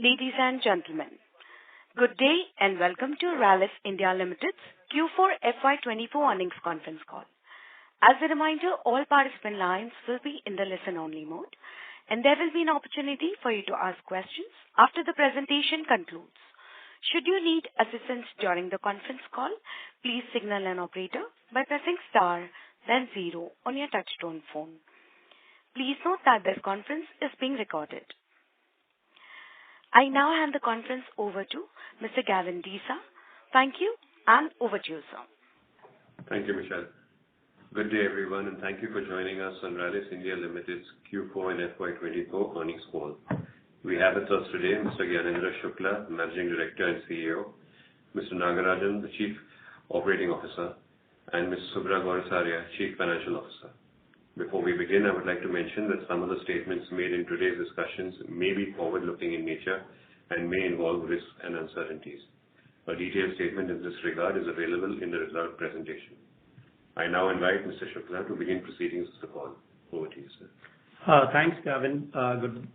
Ladies and gentlemen, good day and welcome to Rallis India Limited's Q4 FY24 earnings conference call. As a reminder, all participant lines will be in the listen-only mode, and there will be an opportunity for you to ask questions after the presentation concludes. Should you need assistance during the conference call, please signal an operator by pressing star, then 0 on your touchtone phone. Please note that this conference is being recorded. I now hand the conference over to Mr. Gavin Desa. Thank you, and over to you, sir. Thank you, Michelle. Good day, everyone, and thank you for joining us on Rallis India Limited's Q4 and FY24 earnings call. We have with us today Mr. Gyanendra Shukla, Managing Director and CEO, Mr. Nagarajan, the Chief Operating Officer, and Ms. Subhra Gourisaria, Chief Financial Officer. Before we begin, I would like to mention that some of the statements made in today's discussions may be forward-looking in nature and may involve risks and uncertainties. A detailed statement in this regard is available in the result presentation. I now invite Mr. Shukla to begin proceedings of the call. Over to you, sir. Thanks, Gavin.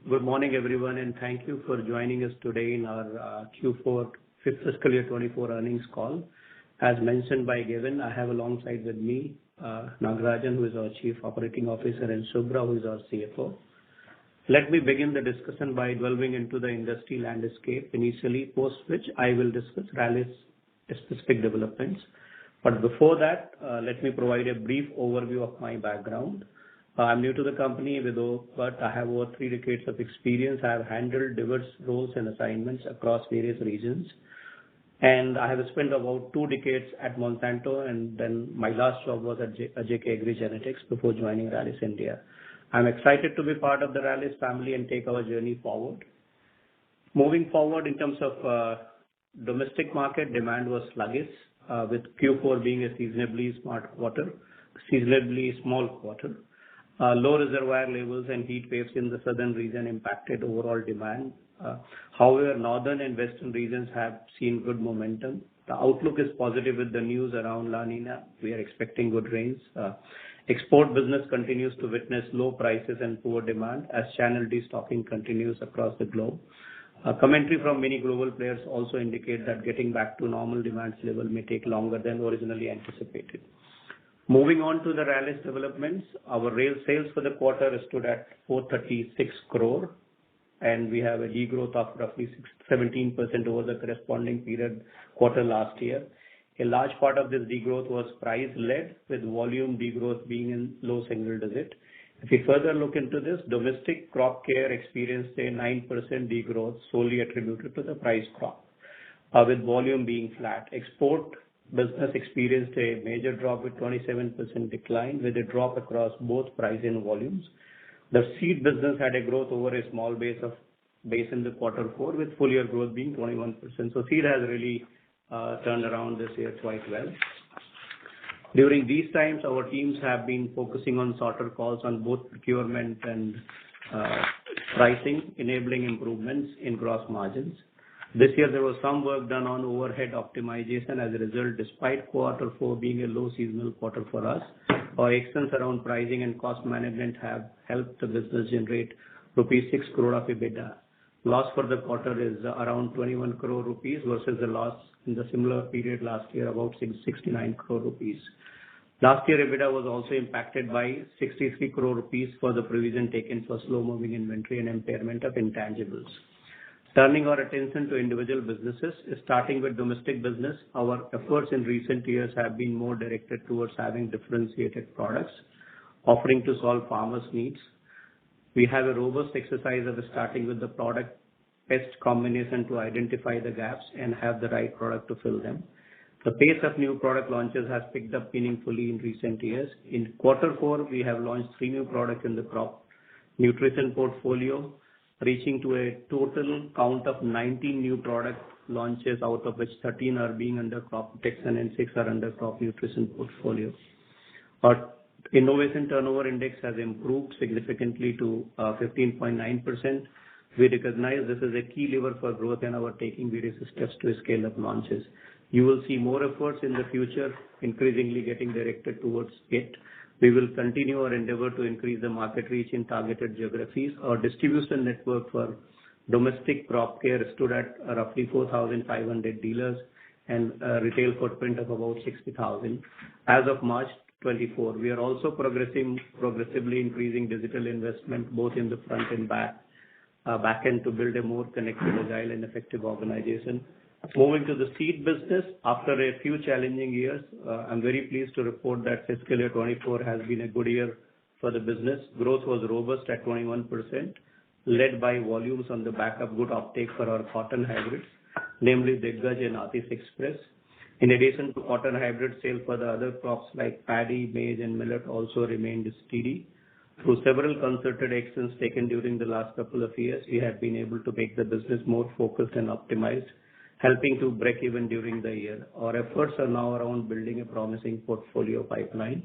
Good morning, everyone, and thank you for joining us today in our Q4 fiscal year 24 earnings call. As mentioned by Gavin, I have alongside with me Nagarajan, who is our Chief Operating Officer, and Subhra, who is our CFO. Let me begin the discussion by delving into the industry landscape initially, post which I will discuss Rallis specific developments. But before that, let me provide a brief overview of my background. I'm new to the company, but I have over 3 decades of experience. I have handled diverse roles and assignments across various regions. And I have spent about 2 decades at Monsanto, and then my last job was at JK Agri Genetics before joining Rallis India. I'm excited to be part of the Rallis family and take our journey forward. Moving forward, in terms of domestic market, demand was sluggish, with Q4 being a seasonably small quarter. Low reservoir levels and heat waves in the southern region impacted overall demand. However, northern and western regions have seen good momentum. The outlook is positive with the news around La Nina. We are expecting good rains. Export business continues to witness low prices and poor demand as channel destocking continues across the globe. Commentary from many global players also indicate that getting back to normal demand level may take longer than originally anticipated. Moving on to the Rallis developments, our rail sales for the quarter stood at 436 crore. And we have a degrowth of roughly 17% over the corresponding quarter last year. A large part of this degrowth was price-led, with volume degrowth being in low single digit. If we further look into this, domestic crop care experienced a 9% degrowth solely attributed to the price crop, with volume being flat. Export business experienced a major drop with 27% decline, with a drop across both price and volumes. The seed business had a growth over a small base in the quarter 4, with full year growth being 21%. So seed has really turned around this year quite well. During these times, our teams have been focusing on shorter calls on both procurement and pricing, enabling improvements in gross margins. This year, there was some work done on overhead optimization. As a result, despite quarter 4 being a low seasonal quarter for us, our actions around pricing and cost management have helped the business generate rupees 6 crore of EBITDA. Loss for the quarter is around 21 crore rupees versus the loss in the similar period last year, about 69 crore rupees. Last year, EBITDA was also impacted by 63 crore rupees for the provision taken for slow-moving inventory and impairment of intangibles. Turning our attention to individual businesses, starting with domestic business, our efforts in recent years have been more directed towards having differentiated products, offering to solve farmers' needs. We have a robust exercise of starting with the product pest combination to identify the gaps and have the right product to fill them. The pace of new product launches has picked up meaningfully in recent years. In quarter 4, we have launched 3 new products in the crop nutrition portfolio, reaching to a total count of 19 new product launches, out of which 13 are being under crop protection and 6 are under crop nutrition portfolio. Our innovation turnover index has improved significantly to 15.9%. We recognize this is a key lever for growth and our taking various steps to scale up launches. You will see more efforts in the future, increasingly getting directed towards it. We will continue our endeavor to increase the market reach in targeted geographies. Our distribution network for Domestic crop care stood at roughly 4,500 dealers and a retail footprint of about 60,000 as of March 24. We are also progressively increasing digital investment both in the front and back end to build a more connected, agile, and effective organization. Moving to the seed business, after a few challenging years, I'm very pleased to report that fiscal year 24 has been a good year for the business. Growth was robust at 21%, led by volumes on the back of good uptake for our cotton hybrids, namely Diggaz and Atis Express. In addition to cotton hybrid, sale for the other crops like paddy, maize, and millet also remained steady. Through several concerted actions taken during the last couple of years, we have been able to make the business more focused and optimized, helping to break even during the year. Our efforts are now around building a promising portfolio pipeline.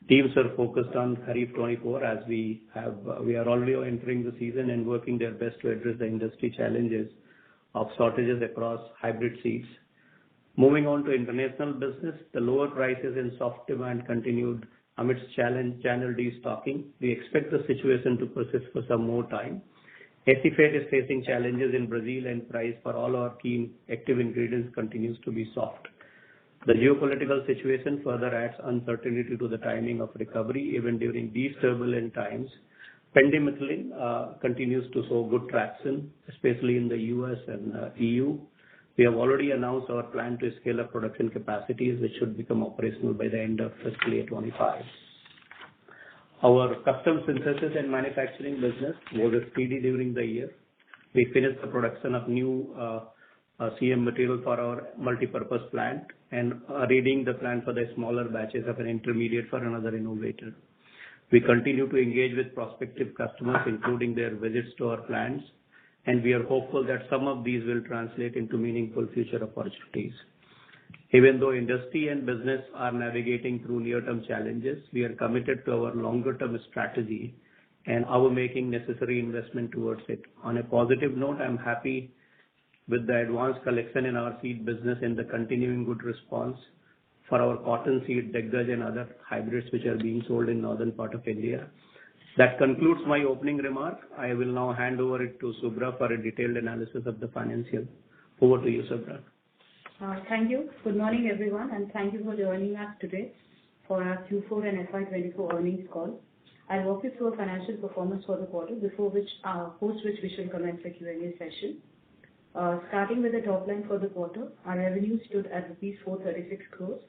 Teams are focused on Kharif 24 as we are already entering the season and working their best to address the industry challenges of shortages across hybrid seeds. Moving on to international business, the lower prices and soft demand continued amidst channel destocking. We expect the situation to persist for some more time. Acephate is facing challenges in Brazil, and price for all our key active ingredients continues to be soft. The geopolitical situation further adds uncertainty to the timing of recovery even during these turbulent times. Pendimethalin continues to show good traction, especially in the US and EU. We have already announced our plan to scale up production capacities, which should become operational by the end of fiscal year 25. Our custom synthesis and manufacturing business was steady during the year. We finished the production of new CM material for our multipurpose plant and are readying the plant for the smaller batches of an intermediate for another innovator. We continue to engage with prospective customers, including their visits to our plants, and we are hopeful that some of these will translate into meaningful future opportunities. Even though industry and business are navigating through near-term challenges, we are committed to our longer-term strategy and our making necessary investment towards it. On a positive note, I'm happy with the advanced collection in our seed business and the continuing good response for our cotton seed, Diggaz, and other hybrids which are being sold in northern part of India. That concludes my opening remark. I will now hand over it to Subhra for a detailed analysis of the financial. Over to you, Subhra. Thank you. Good morning, everyone, and thank you for joining us today for our Q4 and FY24 earnings call. I'll walk you through our financial performance for the quarter, post which we shall commence the Q&A session. Starting with the top line for the quarter, our revenue stood at rupees 436 crores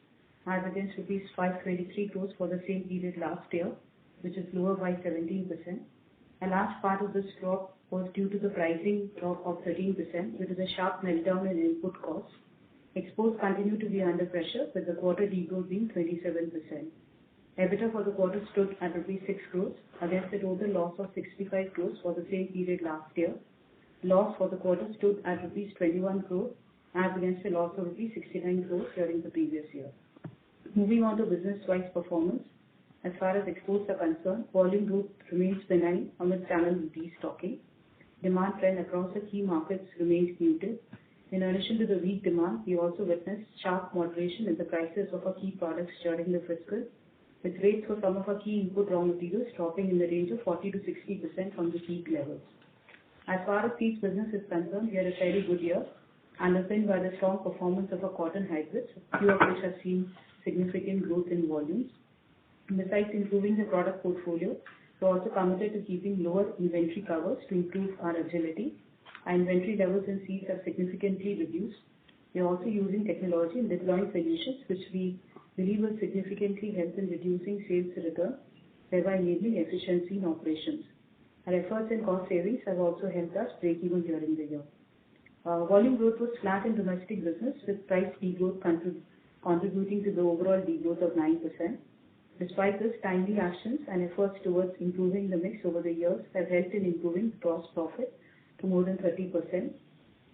as against rupees 523 crores for the same period last year, which is lower by 17%. A large part of this drop was due to the pricing drop of 13%, which is a sharp meltdown in input costs. Exports continue to be under pressure, with the quarter degrowth being 27%. EBITDA for the quarter stood at rupees 6 crores against a total loss of 65 crores for the same period last year. Loss for the quarter stood at rupees 21 crores as against a loss of rupees 69 crores during the previous year. Moving on to business-wise performance, as far as exports are concerned, volume growth remains benign amid channel destocking. Demand trend across the key markets remains muted. In addition to the weak demand, we also witnessed sharp moderation in the prices of our key products during the fiscal, with rates for some of our key input raw materials dropping in the range of 40 to 60% from the peak levels. As far as seeds business is concerned, we had a very good year, underpinned by the strong performance of our cotton hybrids, few of which have seen significant growth in volumes. Besides improving the product portfolio, we are also committed to keeping lower inventory covers to improve our agility. Our inventory levels in seeds have significantly reduced. We are also using technology and deploying solutions which we believe will significantly help in reducing sales return, thereby enabling efficiency in operations. Our efforts in cost savings have also helped us break even during the year. Volume growth was flat in domestic business, with price degrowth contributing to the overall degrowth of 9%. Despite this, timely actions and efforts towards improving the mix over the years have helped in improving gross profit to more than 30%.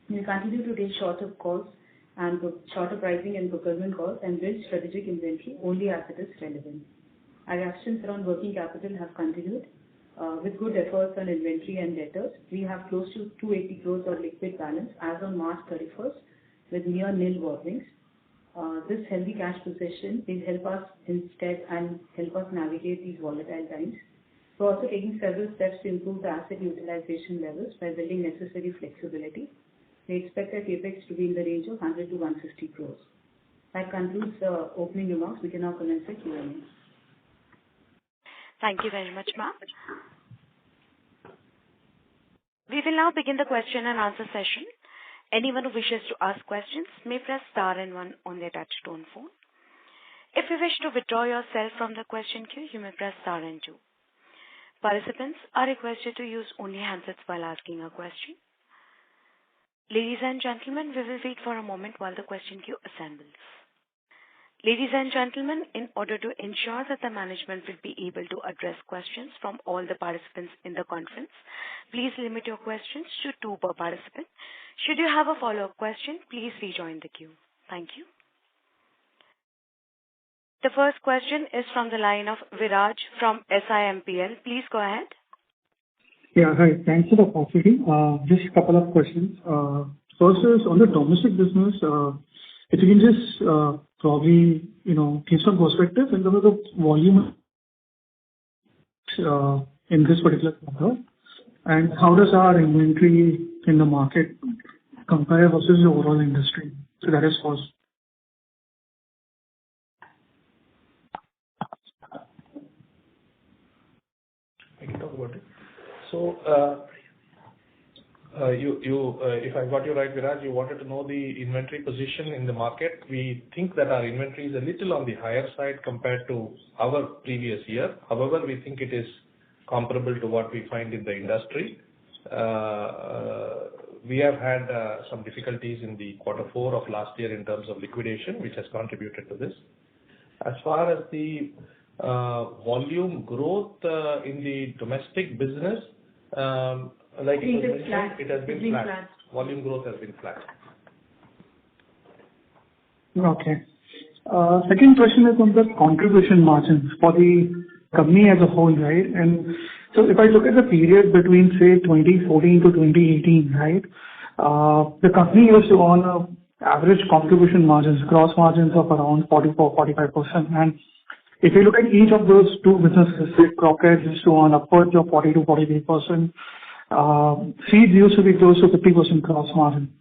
We continue to take shorter pricing and procurement costs and build strategic inventory only as it is relevant. Our actions around working capital have continued. With good efforts on inventory and debtors, we have close to 280 crores of liquid balance as on March 31st with near nil borrowings. This healthy cash position will help us instead and help us navigate these volatile times. We're also taking several steps to improve the asset utilization levels by building necessary flexibility. We expect our CapEx to be in the range of 100 to 150 crores. That concludes the opening remarks. We can now commence the Q&A. Thank you very much, ma'am. We will now begin the question and answer session. Anyone who wishes to ask questions may press star and one on their touch-tone phone. If you wish to withdraw yourself from the question queue, you may press star and two. Participants are requested to use only handsets while asking a question. Ladies and gentlemen, we will wait for a moment while the question queue assembles. Ladies and gentlemen, in order to ensure that the management will be able to address questions from all the participants in the conference, please limit your questions to 2 per participant. Should you have a follow-up question, please rejoin the queue. Thank you. The first question is from the line of Viraj from SIMPL. Please go ahead. Yeah, hi. Thanks for the opportunity. Just a couple of questions. First is on the domestic business, if you can just probably, give some perspective in terms of volume in this particular quarter, and how does our inventory in the market compare versus the overall industry? So that is first. I can talk about it. So, if I got you right, Viraj, you wanted to know the inventory position in the market. We think that our inventory is a little on the higher side compared to our previous year. However, we think it is comparable to what we find in the industry. We have had some difficulties in the Q4 of last year in terms of liquidation, which has contributed to this. As far as the volume growth in the domestic business, like it has been flat. Volume growth has been flat. Okay. Second question is on the contribution margins for the company as a whole, right? And so if I look at the period between, say, 2014 to 2018, right, the company used to earn average contribution margins, gross margins of around 44-45%. And if you look at each of those two businesses, say, Crockett used to earn upwards of 40 to 43%. Seeds used to be close to 50% gross margin.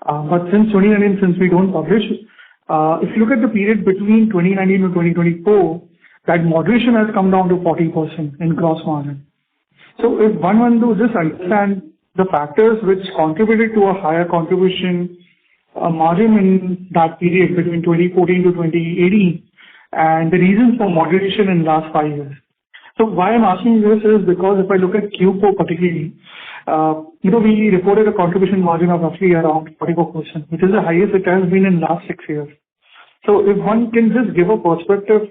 But since 2019, since we don't publish, if you look at the period between 2019 to 2024, that moderation has come down to 40% in gross margin. So if one wants to just understand the factors which contributed to a higher contribution margin in that period between 2014 to 2018, and the reasons for moderation in the last 5 years. So why I'm asking this is because if I look at Q4 particularly, we reported a contribution margin of roughly around 44%, which is the highest it has been in the last 6 years. So if one can just give a perspective,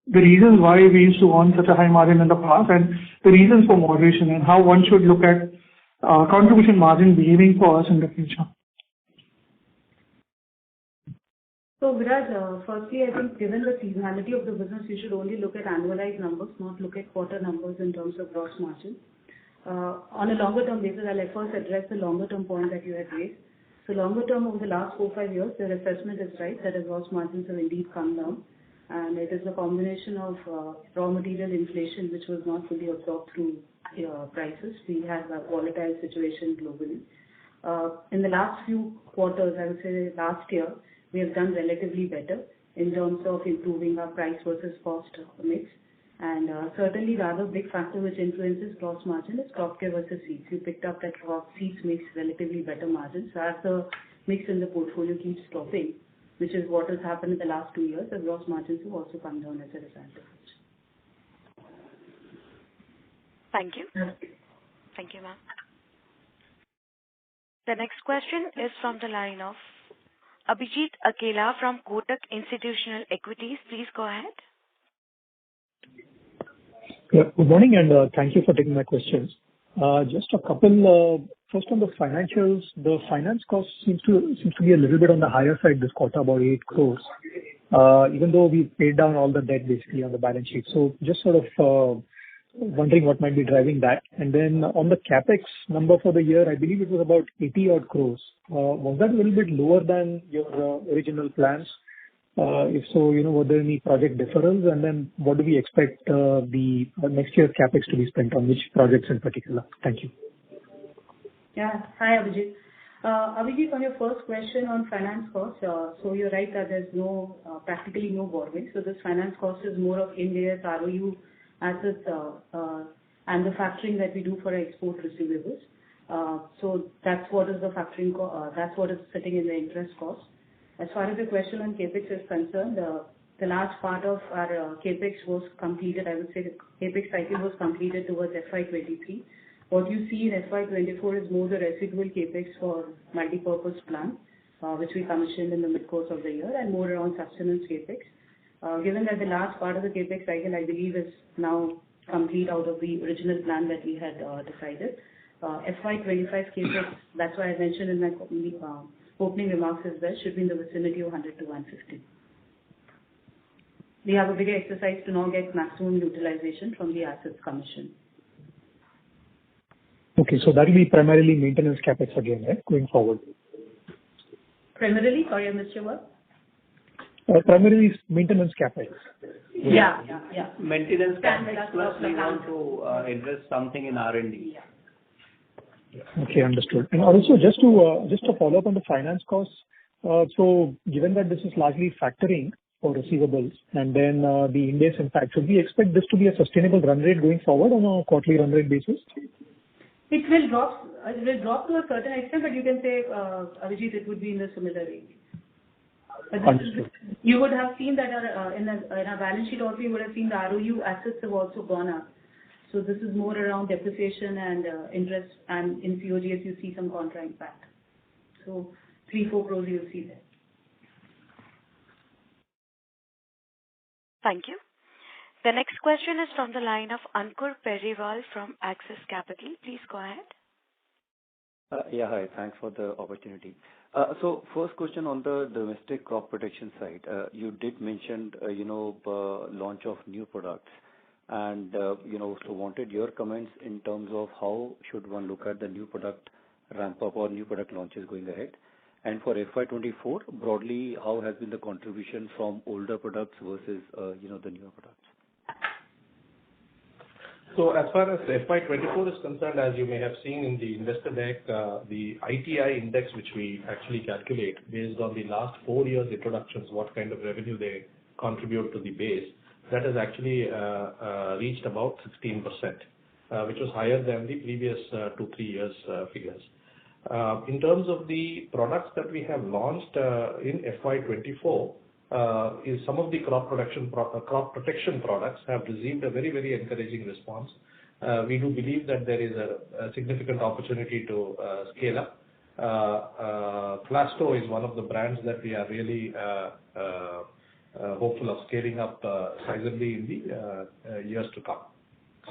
the reasons why we used to earn such a high margin in the past and the reasons for moderation and how one should look at contribution margin behaving for us in the future. So, Viraj, firstly, I think given the seasonality of the business, you should only look at annualized numbers, not look at quarter numbers in terms of gross margin. On a longer term basis, I'll first address the longer term point that you had raised. So longer term, over the last 4-5 years, the assessment is right that the gross margins have indeed come down. And it is a combination of raw material inflation, which was not fully absorbed through prices. We had a volatile situation globally. In the last few quarters, I would say last year, we have done relatively better in terms of improving our price versus cost mix. And certainly the other big factor which influences gross margin is crop care versus seeds. You picked up that seeds makes relatively better margins. So as the mix in the portfolio keeps dropping, which is what has happened in the last 2 years, the gross margins have also come down as a result of it. Thank you. Thank you, ma'am. The next question is from the line of Abhijit Akela from Kotak Institutional Equities. Please go ahead. Yeah, good morning and thank you for taking my questions. Just a couple. First on the financials, the finance cost seems to be a little bit on the higher side this quarter, about 8 crores, even though we paid down all the debt basically on the balance sheet. So just sort of wondering what might be driving that. And then on the capex number for the year, I believe it was about 80 odd crores. Was that a little bit lower than your original plans? If so, were there any project deferrals? And then what do we expect the next year's CapEx to be spent on, which projects in particular? Thank you. Yeah. Hi, Abhijit. Abhijit, on your first question on finance costs, so you're right that there's practically no borrowing. So this finance cost is more of India's ROU assets and the factoring that we do for our export receivables. So that's what is the factoring, that's what is sitting in the interest cost. As far as the question on CapEx is concerned, the large part of our CapEx was completed. I would say the CapEx cycle was completed towards FY23. What you see in FY24 is more the residual CapEx for multi-purpose plant, which we commissioned in the mid-course of the year, and more around sustenance CapEx. Given that the last part of the CapEx cycle, I believe, is now complete out of the original plan that we had decided. FY25 CapEx, that's why I mentioned in my opening remarks as well, should be in the vicinity of 100 to 150. We have a bigger exercise to now get maximum utilization from the assets commission. Okay, so that will be primarily maintenance CapEx again, right, going forward? Primarily? Sorry, I missed your word. Primarily maintenance CapEx. Yeah. Maintenance CapEx plus we want to invest something in R&D. Okay, understood. And also, just to follow up on the finance costs, so given that this is largely factoring for receivables and then the India's impact, should we expect this to be a sustainable run rate going forward on a quarterly run rate basis? It will drop to a certain extent, but you can say, Abhijit, it would be in the similar range. Understood. You would have seen that in our balance sheet also, you would have seen the ROU assets have also gone up. So this is more around depreciation and interest, and in COGS you see some contra impact. So 3-4 crores you'll see there. Thank you. The next question is from the line of Ankur Periwal from Axis Capital. Please go ahead. Yeah, hi. Thanks for the opportunity. So first question on the domestic crop protection side. You did mention, launch of new products. And, so wanted your comments in terms of how should one look at the new product ramp up or new product launches going ahead. And for FY24, broadly, how has been the contribution from older products versus, the newer products? So as far as FY24 is concerned, as you may have seen in the investor deck, the ITI index, which we actually calculate based on the last 4 years introductions, what kind of revenue they contribute to the base, that has actually reached about 16%, which was higher than the previous 2-3 years figures. In terms of the products that we have launched in FY24, is some of the crop protection products have received a very, very encouraging response. We do believe that there is a significant opportunity to scale up. Plasto is one of the brands that we are really hopeful of scaling up sizably in the years to come.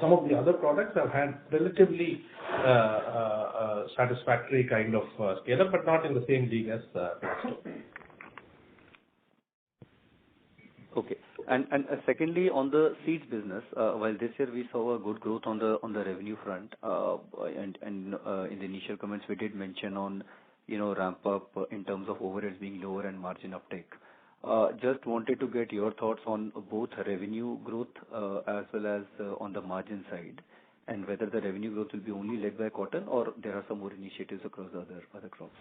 Some of the other products have had relatively satisfactory kind of scale up, but not in the same league as Plasto. Okay. And secondly, on the seeds business, while this year we saw a good growth on the revenue front, and in the initial comments we did mention on, ramp up in terms of overheads being lower and margin uptake. Just wanted to get your thoughts on both revenue growth as well as on the margin side, and whether the revenue growth will be only led by cotton or there are some more initiatives across other crops.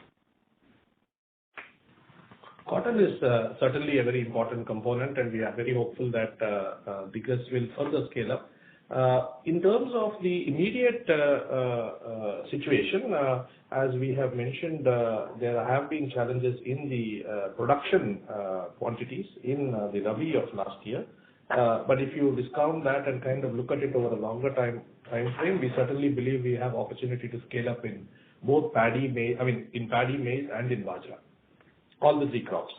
Cotton is certainly a very important component, and we are very hopeful that this will further scale up. In terms of the immediate situation, as we have mentioned, there have been challenges in the production quantities in the Rabi of last year. But if you discount that and kind of look at it over a longer time frame, we certainly believe we have opportunity to scale up in both paddy, maize, in paddy, maize, and in bajra. All the 3 crops.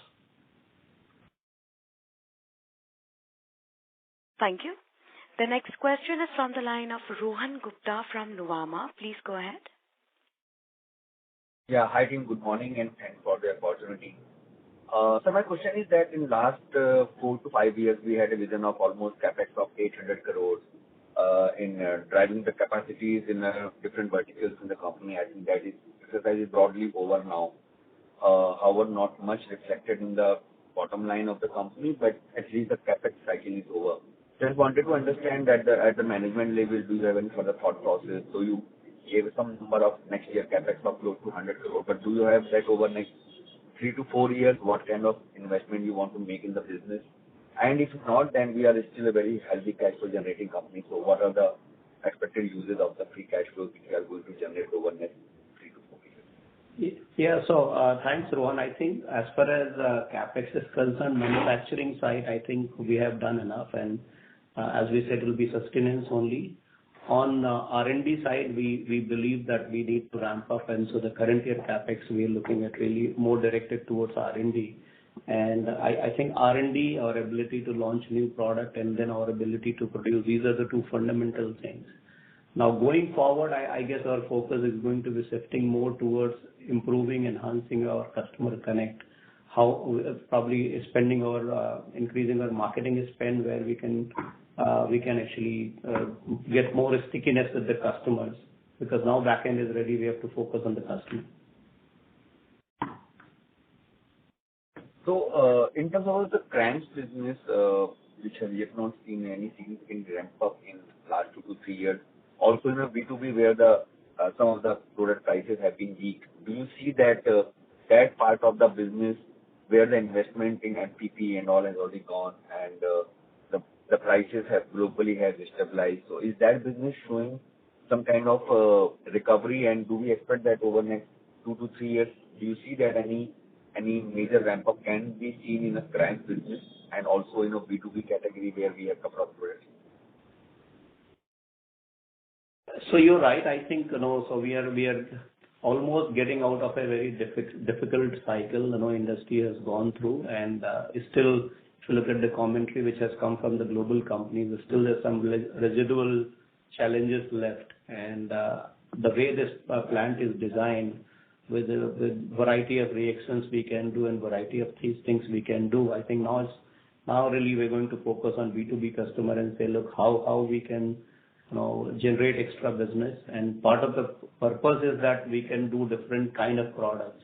Thank you. The next question is from the line of Rohan Gupta from Nuvama. Please go ahead. Yeah, hi team, good morning and thanks for the opportunity. So my question is that in last 4 to 5 years, we had a vision of almost capex of 800 crores in driving the capacities in different verticals in the company. I think that is exercise is broadly over now. However, not much reflected in the bottom line of the company, but at least the CapEx cycle is over. Just wanted to understand that at the management level, do you have any further thought process? So you gave some number of next year CapEx of close to 100 crore, but do you have that over next 3 to 4 years, what kind of investment you want to make in the business? And if not, then we are still a very healthy cash flow generating company. So what are the expected uses of the free cash flow which we are going to generate over next 3 to 4 years? Yeah. So, thanks, Rohan. I think as far as CapEx is concerned, manufacturing side, I think we have done enough, and as we said, it will be sustenance only. On R&D side, we believe that we need to ramp up, and so the current year CapEx, we are looking at really more directed towards R&D. And I think R&D, our ability to launch new product, and then our ability to produce, these are the two fundamental things. Now, going forward, I guess our focus is going to be shifting more towards improving, enhancing our customer connect, how probably spending our increasing our marketing spend, where we can actually get more stickiness with the customers, because now back end is ready, we have to focus on the customer. So, in terms of the cranks business, which have yet not seen any significant ramp up in last 2 to 3 years, also in a B2B where the some of the product prices have been weak, do you see that that part of the business where the investment in MPP and all has already gone, and the prices have globally has stabilized? So is that business showing some kind of recovery, and do we expect that over next 2 to 3 years, do you see that any major ramp up can be seen in a crank business and also in a B2B category where we have couple of products? So you're right. I think, so we are almost getting out of a very difficult cycle, industry has gone through, and still, if you look at the commentary which has come from the global companies, still there's some residual challenges left. And the way this plant is designed, with variety of reactions we can do and variety of these things we can do, I think now really we're going to focus on B2B customer and say, look, how we can generate extra business. And part of the purpose is that we can do different kind of products.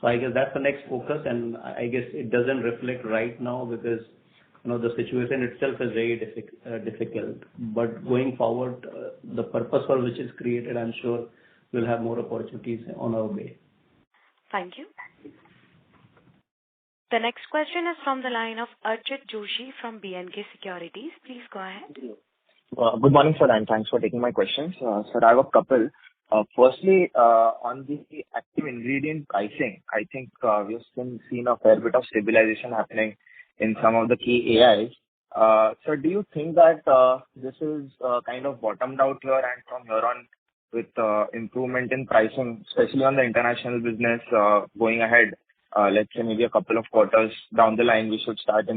So I guess that's the next focus, and I guess it doesn't reflect right now because the situation itself is very difficult. But going forward, the purpose for which is created, I'm sure we'll have more opportunities on our way. Thank you. The next question is from the line of Archit Joshi from B&K Securities. Please go ahead. Good morning, sir, and thanks for taking my questions. Sir, I have a couple. Firstly, on the active ingredient pricing, I think we've seen a fair bit of stabilization happening in some of the key AIs. So do you think that this is kind of bottomed out here, and from here on with improvement in pricing, especially on the international business, going ahead, let's say maybe a couple of quarters down the line, we should start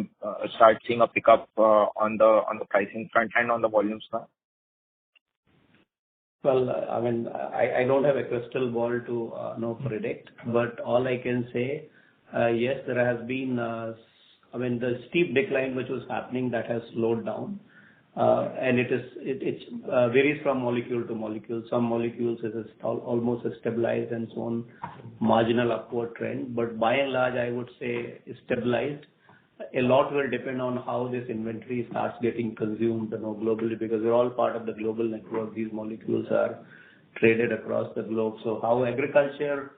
seeing a pickup on the pricing front and on the volumes front? Well, I mean, I don't have a crystal ball to predict, but all I can say, yes, there has been, the steep decline which was happening, that has slowed down. And it varies from molecule to molecule. Some molecules is almost stabilized and so on, marginal upward trend. But by and large, I would say it's stabilized. A lot will depend on how this inventory starts getting consumed, globally, because we're all part of the global network. These molecules are traded across the globe. So how agriculture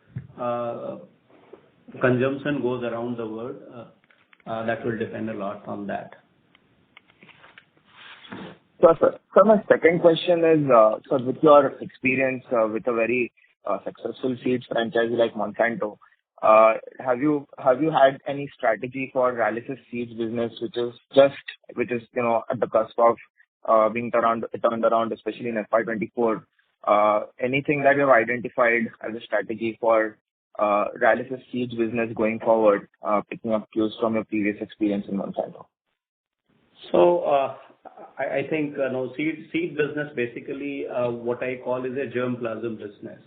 consumption goes around the world, that will depend a lot on that. Sure, sir. So my second question is, so with your experience with a very successful seeds franchise like Monsanto, have you had any strategy for Rallis' seeds business, which is at the cusp of being turned around, especially in FY24? Anything that you have identified as a strategy for Rallis' seeds business going forward, picking up cues from your previous experience in Monsanto? So I think seed business basically what I call is a germplasm business,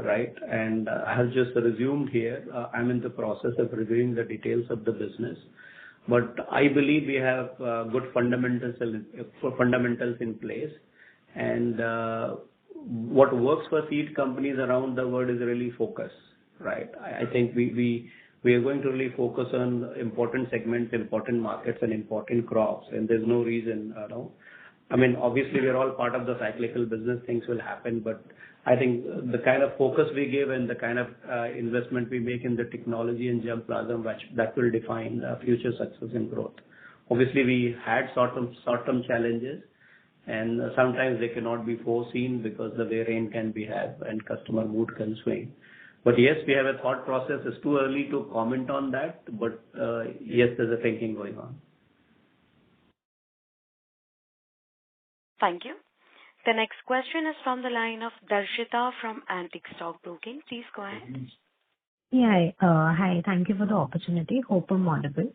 right? And I have just resumed here. I'm in the process of reviewing the details of the business, but I believe we have good fundamentals in place. And what works for seed companies around the world is really focus, right? I think we we are going to really focus on important segments, important markets, and important crops. And there's no reason, I mean, obviously, we are all part of the cyclical business. Things will happen, but I think the kind of focus we give and the kind of investment we make in the technology and germplasm, that will define future success and growth. Obviously, we had short-term challenges, and sometimes they cannot be foreseen because the way rain can behave and customer mood can swing. But yes, we have a thought process. It's too early to comment on that, but yes, there's a thinking going on. Thank you. The next question is from the line of Darshita from Antique Stock Broking. Please go ahead. Yeah. Hi. Thank you for the opportunity. Hope I'm audible.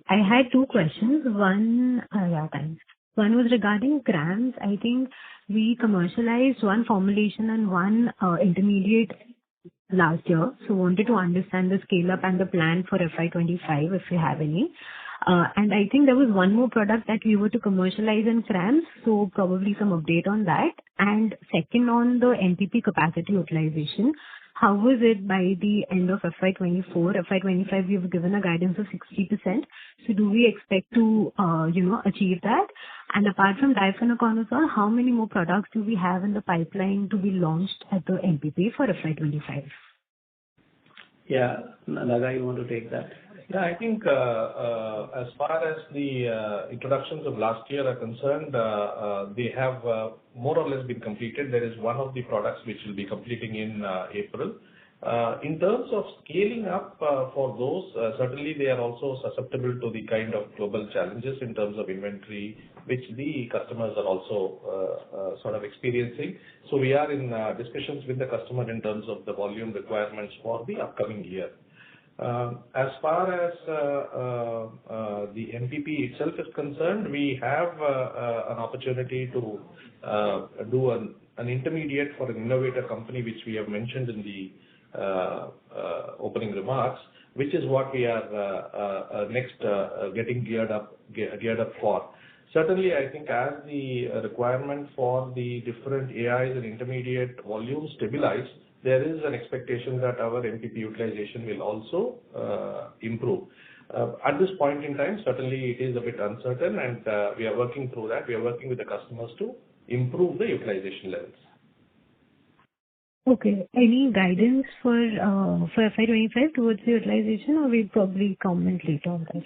I had two questions. Thanks. One was regarding CRAMS. I think we commercialized one formulation and one intermediate last year. So wanted to understand the scale up and the plan for FY25, if you have any. And I think there was one more product that we were to commercialize in CRAMS, so probably some update on that. And second, on the NPP capacity utilization, how was it by the end of FY24? FY25, we have given a guidance of 60%. So do we expect to, achieve that? And apart from difenoconazole, how many more products do we have in the pipeline to be launched at the NPP for FY25? Yeah. Naga, you want to take that? Yeah, I think as far as the introductions of last year are concerned, they have more or less been completed. There is one of the products which will be completing in April. In terms of scaling up for those, certainly they are also susceptible to the kind of global challenges in terms of inventory, which the customers are also sort of experiencing. So we are in discussions with the customer in terms of the volume requirements for the upcoming year. As far as the MPP itself is concerned, we have an opportunity to do an intermediate for an innovator company, which we have mentioned in the opening remarks, which is what we are next getting geared up for. Certainly, I think as the requirement for the different AIs and intermediate volumes stabilize, there is an expectation that our MPP utilization will also improve. At this point in time, certainly it is a bit uncertain, and we are working through that. We are working with the customers to improve the utilization levels. Okay. Any guidance for FY25 towards the utilization, or we'll probably comment later on that?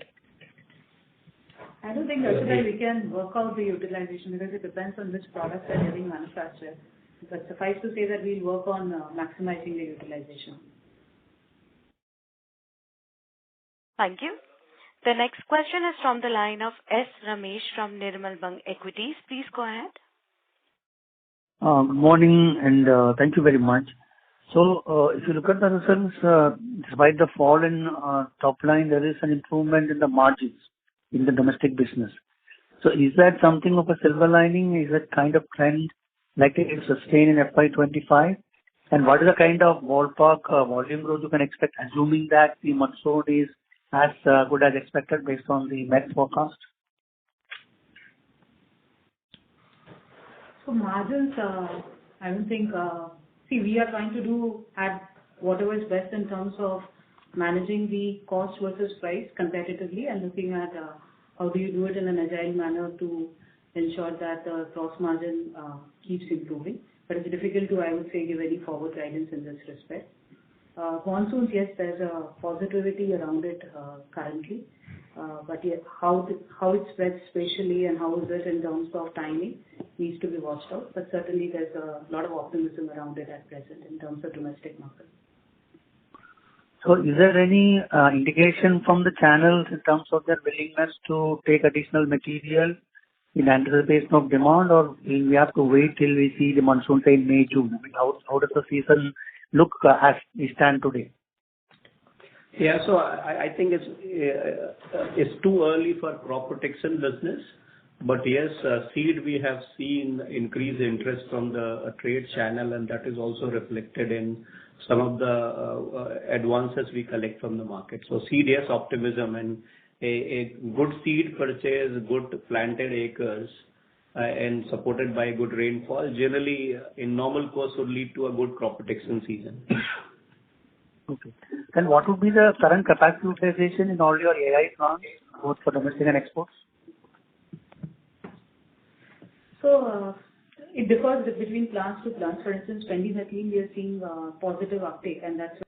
I don't think that we can work out the utilization because it depends on which products are getting manufactured. But suffice to say that we'll work on maximizing the utilization. Thank you. The next question is from the line of S. Ramesh from Nirmal Bang Equities. Please go ahead. Good morning, and thank you very much. So, if you look at the results, despite the fall in top line, there is an improvement in the margins in the domestic business. So, is that something of a silver lining? Is that kind of trend likely to sustain in FY25? And what is the kind of ballpark volume growth you can expect, assuming that the monsoon is as good as expected based on the Met forecast? So margins, I don't think, we are trying to add whatever is best in terms of managing the cost versus price competitively and looking at how do you do it in an agile manner to ensure that the gross margin keeps improving. But it's difficult to, I would say, give any forward guidance in this respect. Monsoons, yes, there's a positivity around it currently. But yet, how it spreads spatially and how is it in terms of timing needs to be watched out. But certainly there's a lot of optimism around it at present in terms of domestic market. So is there any indication from the channels in terms of their willingness to take additional material in anticipation of demand, or we have to wait till we see the monsoon say in May, June? I mean, how does the season look as we stand today? Yeah, so I think it's too early for crop protection business. But yes, seed we have seen increased interest from the trade channel, and that is also reflected in some of the advances we collect from the market. So seed, yes, optimism, and a good seed purchase, good planted acres, and supported by good rainfall, generally in normal course would lead to a good crop protection season. Okay. Then what would be the current capacity utilization in all your AI plants, both for domestic and exports? So, it differs between plants to plants. For instance, 2013, we are seeing positive uptake, and that's